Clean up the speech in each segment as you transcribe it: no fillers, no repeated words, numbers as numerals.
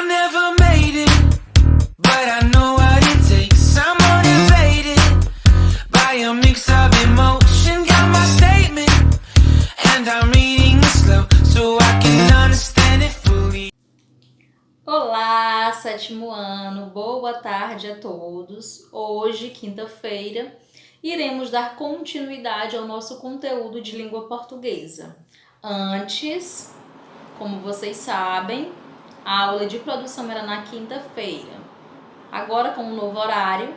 never made it, but I know what it takes. I'm motivated by a mix of emotion. Got my statement, and I'm reading it slow so I can understand it fully. Olá, sétimo ano, boa tarde a todos. Hoje, quinta-feira, iremos dar continuidade ao nosso conteúdo de língua portuguesa. Antes, como vocês sabem, a aula de produção era na quinta-feira. Agora, com um novo horário,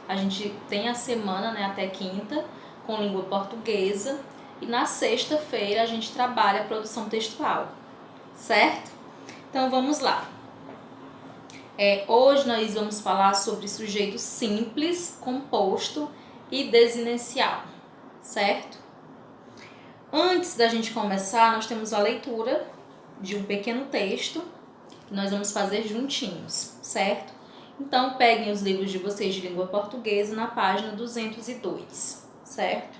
a gente tem a semana, até quinta, com língua portuguesa. E na sexta-feira a gente trabalha a produção textual, certo? Então, vamos lá. Hoje nós vamos falar sobre sujeito simples, composto e desinicial, certo? Antes da gente começar, nós temos a leitura de um pequeno texto que nós vamos fazer juntinhos, certo? Então, peguem os livros de vocês de língua portuguesa na página 202, certo?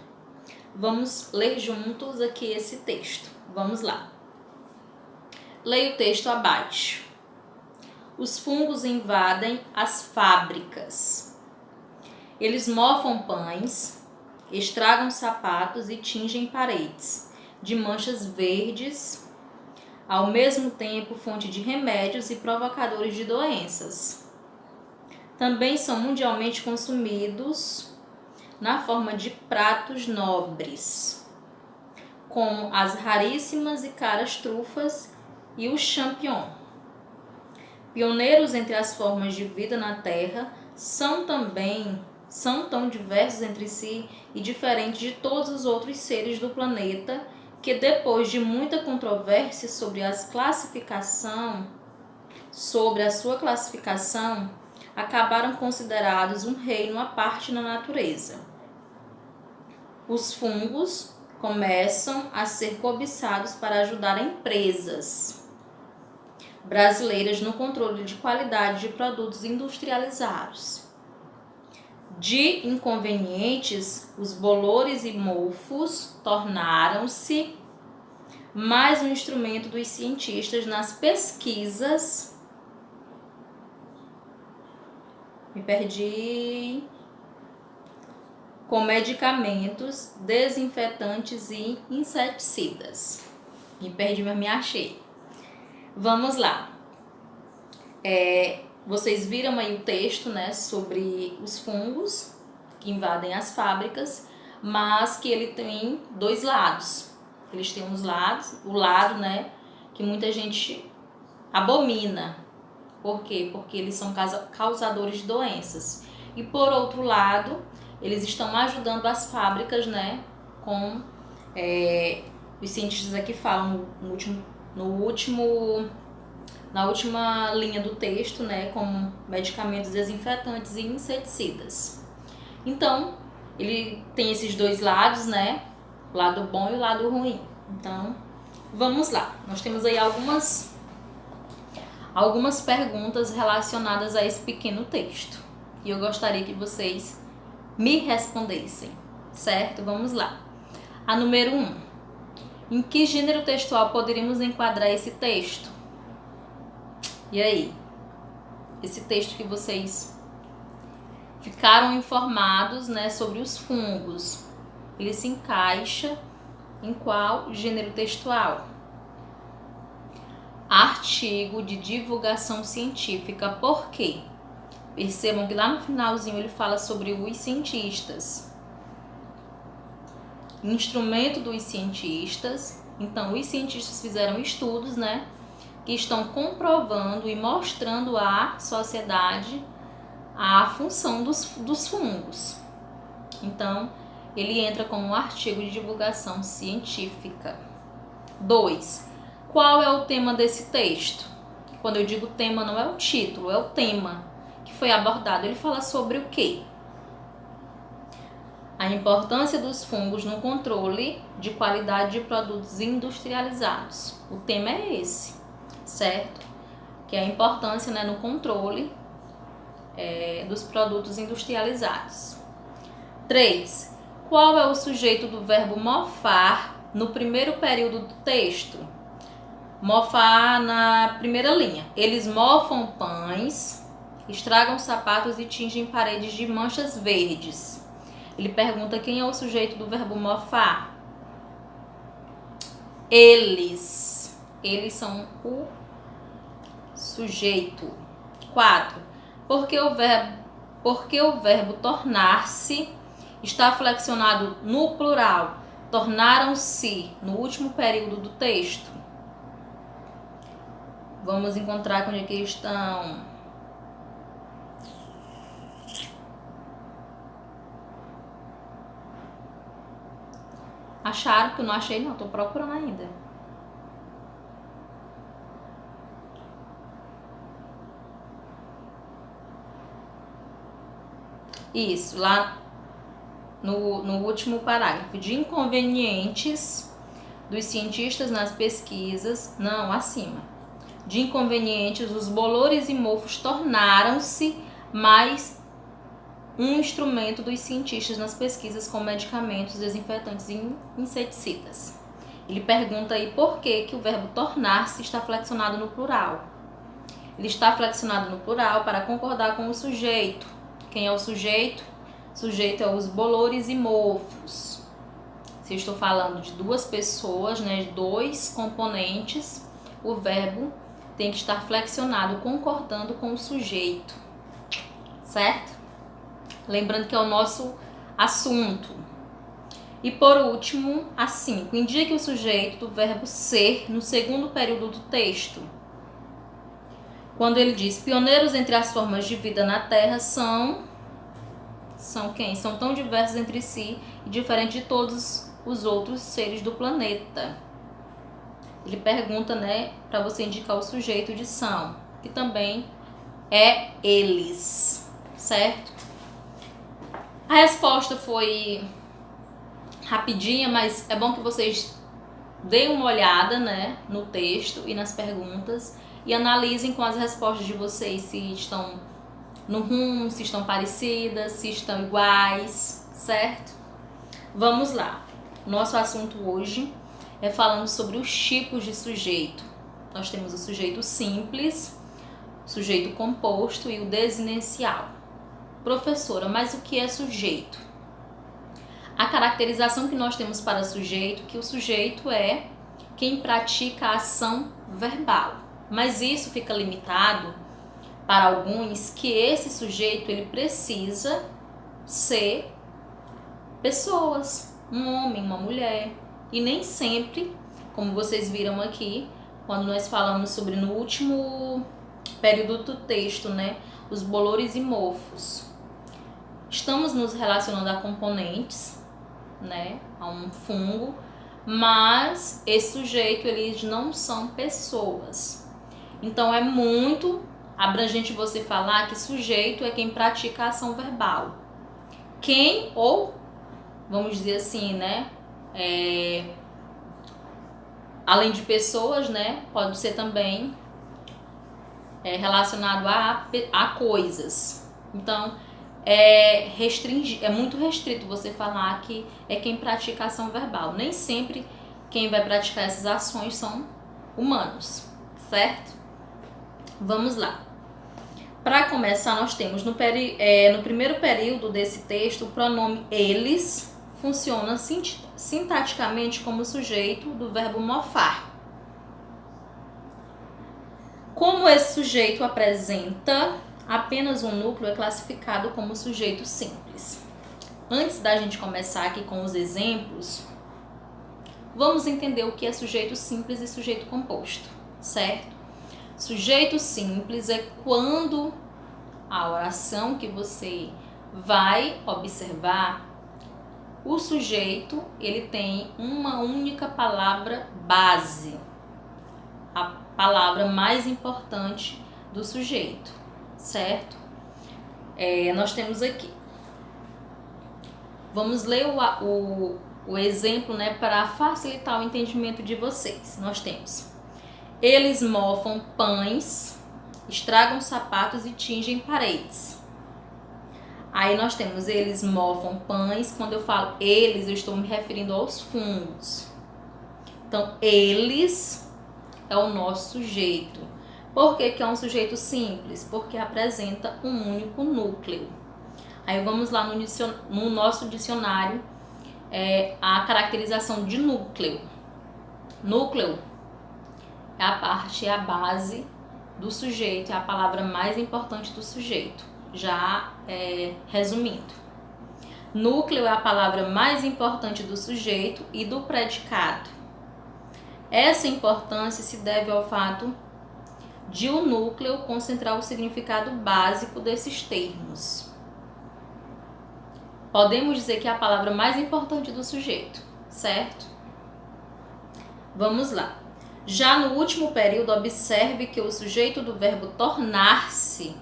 Vamos ler juntos aqui esse texto. Vamos lá. Leia o texto abaixo. Os fungos invadem as fábricas. Eles mofam pães, estragam sapatos e tingem paredes de manchas verdes, ao mesmo tempo fonte de remédios e provocadores de doenças. Também são mundialmente consumidos na forma de pratos nobres, como as raríssimas e caras trufas e o champignon. Pioneiros entre as formas de vida na Terra, são tão diversos entre si e diferentes de todos os outros seres do planeta, que depois de muita controvérsia sobre a sua classificação, acabaram considerados um reino à parte na natureza. Os fungos começam a ser cobiçados para ajudar empresas brasileiras no controle de qualidade de produtos industrializados. De inconvenientes, os bolores e mofos tornaram-se mais um instrumento dos cientistas nas pesquisas. Com medicamentos, desinfetantes e inseticidas. Me perdi, mas me achei. Vamos lá. Vocês viram aí o texto, sobre os fungos que invadem as fábricas, mas que ele tem dois lados. Eles têm o lado, que muita gente abomina. Por quê? Porque eles são causadores de doenças. E por outro lado, eles estão ajudando as fábricas, com os cientistas aqui falam na última linha do texto, como medicamentos desinfetantes e inseticidas. Então, ele tem esses dois lados, o lado bom e o lado ruim. Então, vamos lá. Nós temos aí algumas perguntas relacionadas a esse pequeno texto. E eu gostaria que vocês me respondessem, certo? Vamos lá. A número 1. Em que gênero textual poderíamos enquadrar esse texto? E aí? Esse texto que vocês ficaram informados, sobre os fungos, ele se encaixa em qual gênero textual? Artigo de divulgação científica. Por quê? Percebam que lá no finalzinho ele fala sobre os cientistas. Instrumento dos cientistas. Então, os cientistas fizeram estudos, que estão comprovando e mostrando à sociedade a função dos fungos. Então, ele entra como um artigo de divulgação científica. 2. Qual é o tema desse texto? Quando eu digo tema, não é o título, é o tema que foi abordado. Ele fala sobre o quê? A importância dos fungos no controle de qualidade de produtos industrializados. O tema é esse, certo? Que é a importância, no controle dos produtos industrializados. 3. Qual é o sujeito do verbo mofar no primeiro período do texto? Mofar na primeira linha. Eles mofam pães, estragam sapatos e tingem paredes de manchas verdes. Ele pergunta quem é o sujeito do verbo mofar. Eles. Eles são o sujeito. 4. Por que o verbo tornar-se está flexionado no plural? Tornaram-se no último período do texto. Vamos encontrar onde é que estão. Acharam? Que eu não achei não, tô procurando ainda. Isso, lá no último parágrafo. De inconvenientes dos cientistas nas pesquisas, não, acima. De inconvenientes, os bolores e mofos tornaram-se mais um instrumento dos cientistas nas pesquisas com medicamentos, desinfetantes e inseticidas. Ele pergunta aí por que o verbo tornar-se está flexionado no plural. Ele está flexionado no plural para concordar com o sujeito. Quem é o sujeito? O sujeito é os bolores e mofos. Se eu estou falando de duas pessoas, né, de dois componentes, o verbo tem que estar flexionado, concordando com o sujeito, certo? Lembrando que é o nosso assunto. E por último, a 5. Indique o sujeito do verbo ser no segundo período do texto. Quando ele diz, pioneiros entre as formas de vida na Terra são quem? São tão diversos entre si e diferentes de todos os outros seres do planeta. Ele pergunta, né, para você indicar o sujeito de são, que também é eles, certo? A resposta foi rapidinha, mas é bom que vocês deem uma olhada, né, no texto e nas perguntas e analisem com as respostas de vocês se estão no rumo, se estão parecidas, se estão iguais, certo? Vamos lá. Nosso assunto hoje é falando sobre os tipos de sujeito. Nós temos o sujeito simples, o sujeito composto e o desinencial. Professora, mas o que é sujeito? A caracterização que nós temos para sujeito, que o sujeito é quem pratica a ação verbal. Mas isso fica limitado para alguns que esse sujeito ele precisa ser pessoas, um homem, uma mulher. E nem sempre, como vocês viram aqui, quando nós falamos sobre no último período do texto, né, os bolores e mofos. Estamos nos relacionando a componentes, né, a um fungo, mas esse sujeito, eles não são pessoas. Então é muito abrangente você falar que sujeito é quem pratica a ação verbal. Quem, ou, vamos dizer assim, né, além de pessoas, né, pode ser também relacionado a coisas. Então, é muito restrito você falar que é quem pratica a ação verbal. Nem sempre quem vai praticar essas ações são humanos, certo? Vamos lá. Para começar, nós temos no primeiro período desse texto o pronome eles funciona sintaticamente como sujeito do verbo mofar. Como esse sujeito apresenta apenas um núcleo, é classificado como sujeito simples. Antes da gente começar aqui com os exemplos, vamos entender o que é sujeito simples e sujeito composto, certo? Sujeito simples é quando a oração que você vai observar, o sujeito, ele tem uma única palavra base, a palavra mais importante do sujeito, certo? Nós temos aqui. Vamos ler o exemplo, né, para facilitar o entendimento de vocês. Nós temos: eles mofam pães, estragam sapatos e tingem paredes. Aí nós temos eles mofam pães. Quando eu falo eles, eu estou me referindo aos fungos. Então, eles é o nosso sujeito. Por que que é um sujeito simples? Porque apresenta um único núcleo. Aí vamos lá no nosso dicionário, a caracterização de núcleo. Núcleo é a parte, é a base do sujeito, é a palavra mais importante do sujeito. Já resumindo, núcleo é a palavra mais importante do sujeito e do predicado. Essa importância se deve ao fato de o núcleo concentrar o significado básico desses termos. Podemos dizer que é a palavra mais importante do sujeito, certo? Vamos lá. Já no último período, observe que o sujeito do verbo tornar-se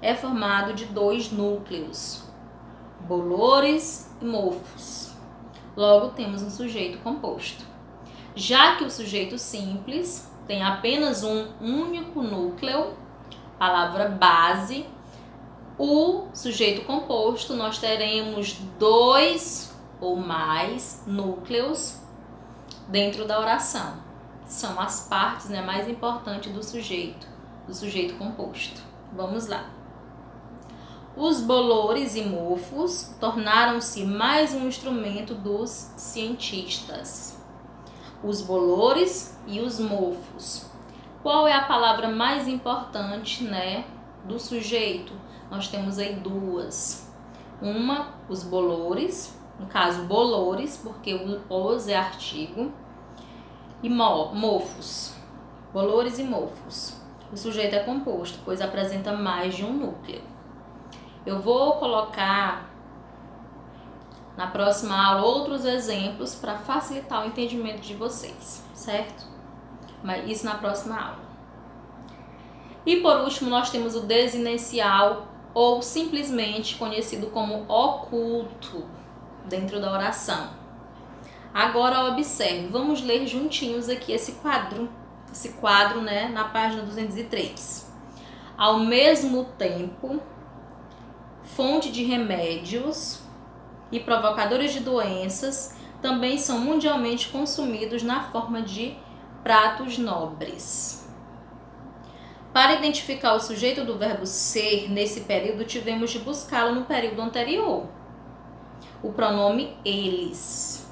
é formado de 2 núcleos, bolores e mofos. Logo, temos um sujeito composto. Já que o sujeito simples tem apenas um único núcleo, palavra base, o sujeito composto nós teremos 2 ou mais núcleos dentro da oração. São as partes, né, mais importantes do sujeito composto. Vamos lá. Os bolores e mofos tornaram-se mais um instrumento dos cientistas. Os bolores e os mofos. Qual é a palavra mais importante, né, do sujeito? Nós temos aí 2. Uma, os bolores, no caso bolores, porque o os é artigo, e mofos, bolores e mofos. O sujeito é composto, pois apresenta mais de um núcleo. Eu vou colocar na próxima aula outros exemplos para facilitar o entendimento de vocês, certo? Mas isso na próxima aula. E por último, nós temos o desinencial, ou simplesmente conhecido como oculto, dentro da oração. Agora observe, vamos ler juntinhos aqui esse quadro, né, na página 203. Ao mesmo tempo, fonte de remédios e provocadores de doenças também são mundialmente consumidos na forma de pratos nobres. Para identificar o sujeito do verbo ser nesse período, tivemos de buscá-lo no período anterior, o pronome eles.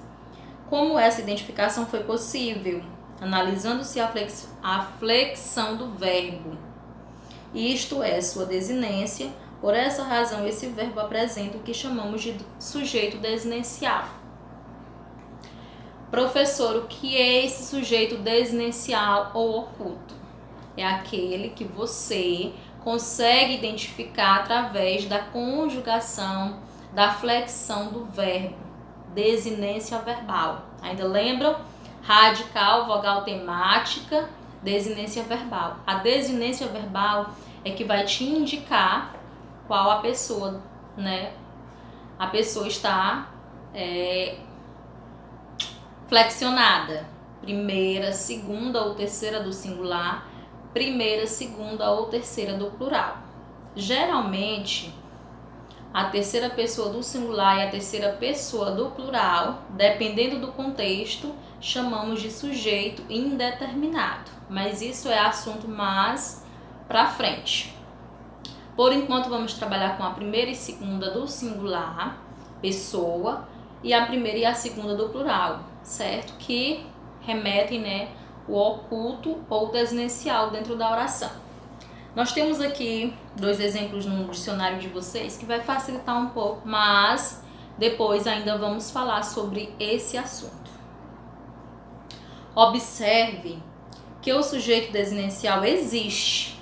Como essa identificação foi possível? Analisando-se a flexão do verbo, isto é, sua desinência. Por essa razão, esse verbo apresenta o que chamamos de sujeito desinencial. Professor, o que é esse sujeito desinencial ou oculto? É aquele que você consegue identificar através da conjugação, da flexão do verbo. Desinência verbal. Ainda lembram? Radical, vogal temática, desinência verbal. A desinência verbal é que vai te indicar qual a pessoa, né? A pessoa está flexionada. Primeira, segunda ou terceira do singular, primeira, segunda ou terceira do plural. Geralmente, a terceira pessoa do singular e a terceira pessoa do plural, dependendo do contexto, chamamos de sujeito indeterminado. Mas isso é assunto mais para frente. Por enquanto, vamos trabalhar com a primeira e segunda do singular, pessoa, e a primeira e a segunda do plural, certo? Que remetem, né, o oculto ou desinencial dentro da oração. Nós temos aqui 2 exemplos no dicionário de vocês que vai facilitar um pouco, mas depois ainda vamos falar sobre esse assunto. Observe que o sujeito desinencial existe.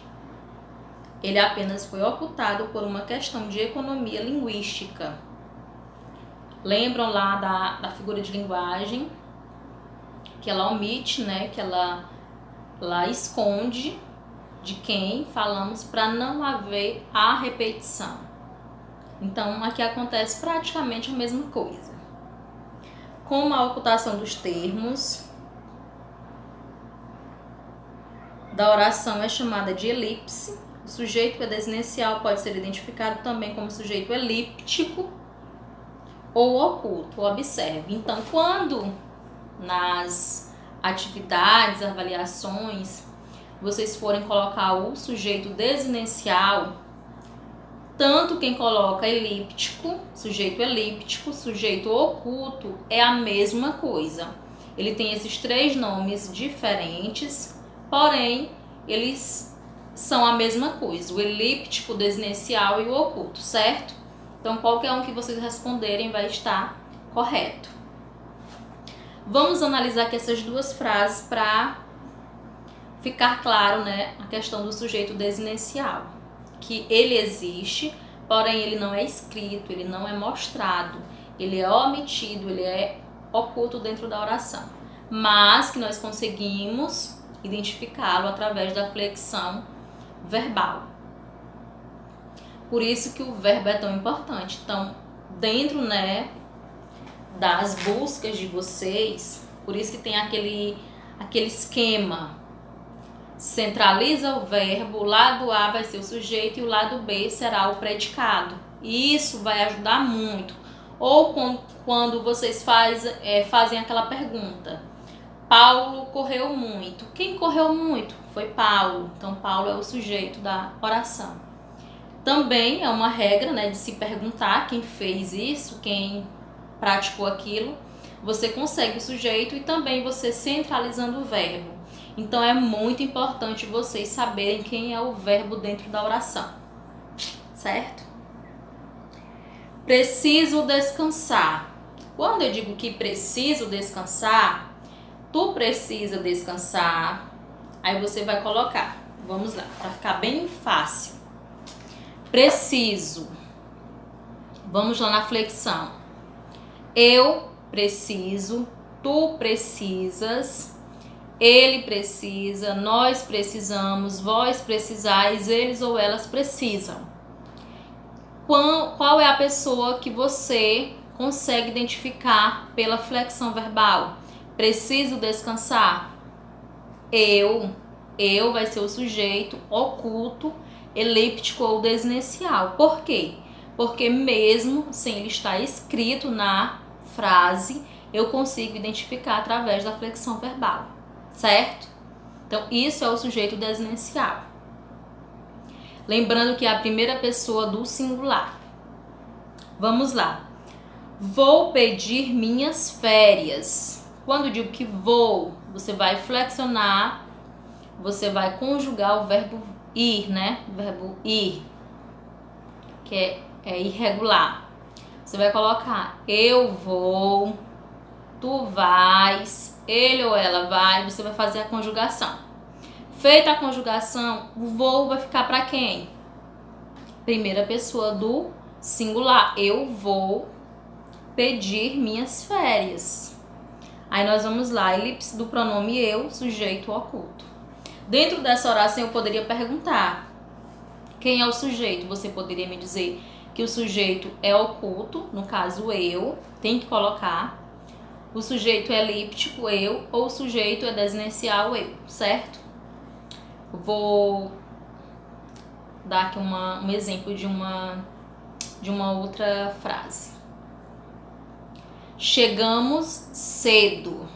Ele apenas foi ocultado por uma questão de economia linguística. Lembram lá da figura de linguagem? Que ela omite, né? Que ela esconde de quem falamos para não haver a repetição. Então, aqui acontece praticamente a mesma coisa. Como a ocultação dos termos da oração é chamada de elipse, o sujeito desinencial pode ser identificado também como sujeito elíptico ou oculto. Observe. Então, quando nas atividades, avaliações, vocês forem colocar o sujeito desinencial, tanto quem coloca elíptico, sujeito oculto, é a mesma coisa. Ele tem esses 3 nomes diferentes, porém, eles são a mesma coisa, o elíptico, o desinencial e o oculto, certo? Então, qualquer um que vocês responderem vai estar correto. Vamos analisar aqui essas 2 frases para ficar claro, né, a questão do sujeito desinencial. Que ele existe, porém ele não é escrito, ele não é mostrado, ele é omitido, ele é oculto dentro da oração. Mas que nós conseguimos identificá-lo através da flexão verbal. Por isso que o verbo é tão importante. Então, dentro, né, das buscas de vocês, por isso que tem aquele esquema. Centraliza o verbo, o lado A vai ser o sujeito e o lado B será o predicado. E isso vai ajudar muito. Ou quando vocês fazem aquela pergunta: Paulo correu muito. Quem correu muito? Foi Paulo. Então, Paulo é o sujeito da oração. Também é uma regra, né, de se perguntar quem fez isso, quem praticou aquilo. Você consegue o sujeito e também você centralizando o verbo. Então, é muito importante vocês saberem quem é o verbo dentro da oração. Certo? Preciso descansar. Quando eu digo que preciso descansar, tu precisa descansar. Aí você vai colocar. Vamos lá, para ficar bem fácil. Preciso. Vamos lá na flexão. Eu preciso, tu precisas, ele precisa, nós precisamos, vós precisais, eles ou elas precisam. Qual é a pessoa que você consegue identificar pela flexão verbal? Preciso descansar. Eu vai ser o sujeito oculto, elíptico ou desinencial. Por quê? Porque mesmo sem ele estar escrito na frase, eu consigo identificar através da flexão verbal, certo? Então, isso é o sujeito desinencial. Lembrando que é a primeira pessoa do singular. Vamos lá. Vou pedir minhas férias. Quando eu digo que vou, você vai flexionar, você vai conjugar o verbo ir, né? O verbo ir, que é irregular. Você vai colocar eu vou, tu vais, ele ou ela vai, você vai fazer a conjugação. Feita a conjugação, o vou vai ficar para quem? Primeira pessoa do singular. Eu vou pedir minhas férias. Aí nós vamos lá, elipse do pronome eu, sujeito oculto. Dentro dessa oração eu poderia perguntar: quem é o sujeito? Você poderia me dizer que o sujeito é oculto, no caso eu, tem que colocar. O sujeito é elíptico, eu, ou o sujeito é desinencial, eu, certo? Vou dar aqui um exemplo de uma outra frase. Chegamos cedo.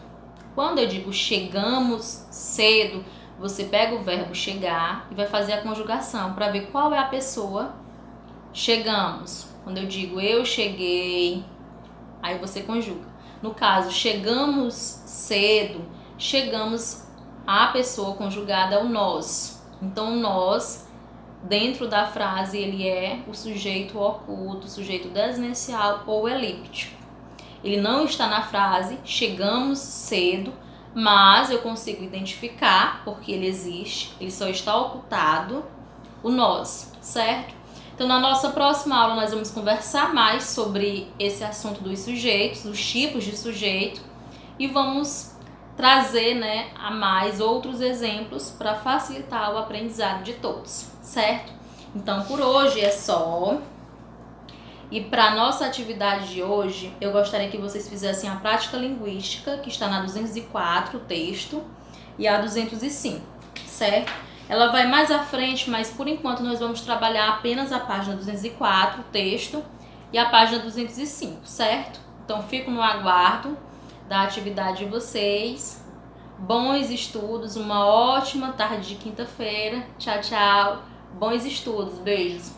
Quando eu digo chegamos cedo, você pega o verbo chegar e vai fazer a conjugação para ver qual é a pessoa. Chegamos. Quando eu digo eu cheguei, aí você conjuga. No caso, chegamos cedo, chegamos, a pessoa conjugada é o nós. Então, nós, dentro da frase, ele é o sujeito oculto, o sujeito desinencial ou elíptico. Ele não está na frase chegamos cedo, mas eu consigo identificar, porque ele existe, ele só está ocultado, o nós, certo? Então, na nossa próxima aula, nós vamos conversar mais sobre esse assunto dos sujeitos, os tipos de sujeito, e vamos trazer, né, a mais outros exemplos para facilitar o aprendizado de todos, certo? Então, por hoje é só. E para a nossa atividade de hoje, eu gostaria que vocês fizessem a prática linguística, que está na 204, o texto, e a 205, certo? Ela vai mais à frente, mas por enquanto nós vamos trabalhar apenas a página 204, o texto, e a página 205, certo? Então, fico no aguardo da atividade de vocês. Bons estudos, uma ótima tarde de quinta-feira. Tchau, tchau. Bons estudos, beijos.